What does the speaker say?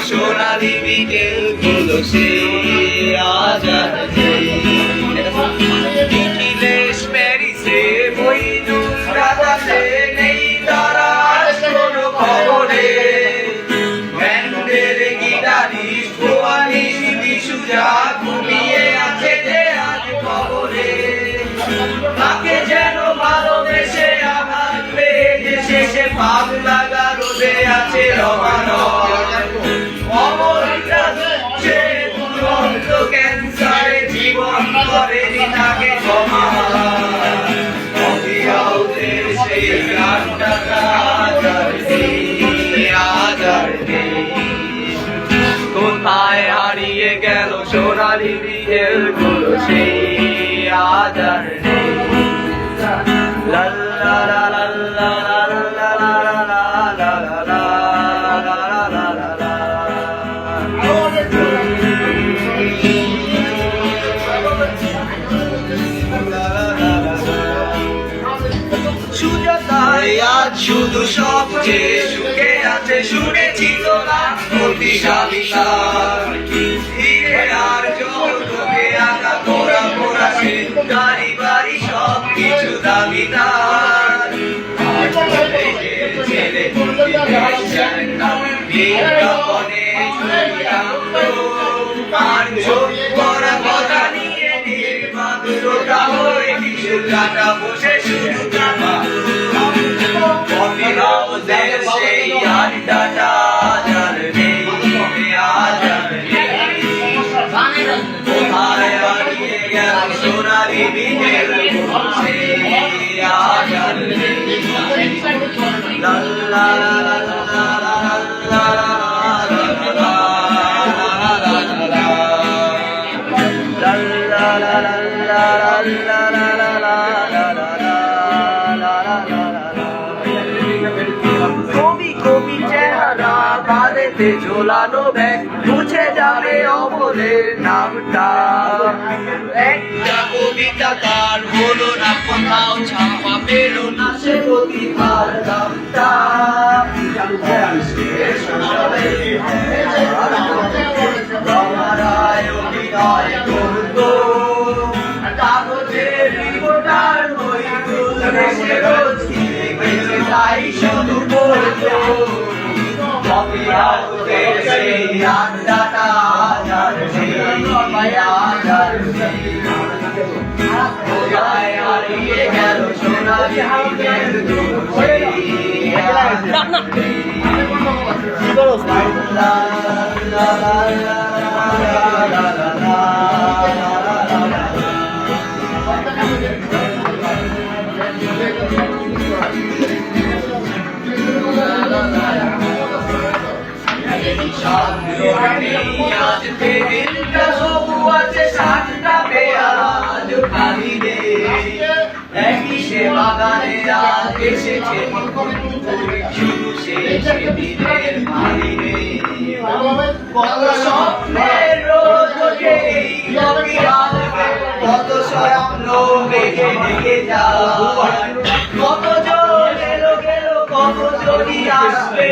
সোনালি বিকেল গুলো সেই আজ আর নেই। নিখিলেশ প্যারিসে মইনুল রাতাসে নেই তারা আজ কোনো খবরে। ব্যান্ডের গিটারিস্ট ভুয়ানিশ বিশুজা ঘুমিয়ে আছে যে আজ খবরে। তাকে যেন ভালোবেসে আঘাত পেয়ে শেষে পাগলা গারদে আছে অমরটা সে দুরন্ত ক্যান্সারে জীবন করে তাকে ক্ষমা। অভিভাবকের সেই গানটা আজ আর নেই। কোথায় হারিয়ে গেল সোনালি বিকেল গুলো সেই আজ আর নেই। লা লা লা লা লা লা লা লা লা লা। সুজাতাই আজ শুধু সবচেয়ে সুখে আছে শুনেছি তোরা অতিশালিতা ধীরে আর জগতে আঁকা তোরা মোরা সে গাড়ি বাড়ি সব কিছু দাবিদার। ছেলে বিজ্ঞাপনে আর ছবি করা কথা নিয়ে নির্মাণটা হয়ে কিছু কাটা বসে শুধু কাটা। কফি হাউসের সেই আড্ডাটা আজ আর নেই, আজ আর নেই। কোথায় হারিয়ে গেল সোনালি বিকেল সেই আজ আর নেই। লা লা লা লা লা লা কবি কবি চেহারা বাড়িতে ঝোলানো ব্যাগ মুছে যাবে অমরের নামটা। একটা কবিতা কার হলো না কোথাও ছাপা পেল না সে প্রতিভার দামটা। অভিনয় করতো কাগজের রিপোর্টার মইনুল দেশে রোজ তাই শুধু পড়তো। কফি হাউসের সেই আড্ডাটা আজ আর নেই, আজ আর নেই। কোথায় হারিয়ে গেল সোনালি বিকেল গুলো সেই আজ আর নেই। লা লা লা লা লা লা। আজ টেবিলটা সবু আছে সাতটা পেঁয়াজ খালি রে। একই সে বাগানে আজ এসেছে শুধু সেই দিনের ভালি রে। কত স্বপ্নের রোজ ওঠে কত স্বপ্ন বেঁকে ডেকে যায়। কত জন এলো গেল কত জনই আসবে।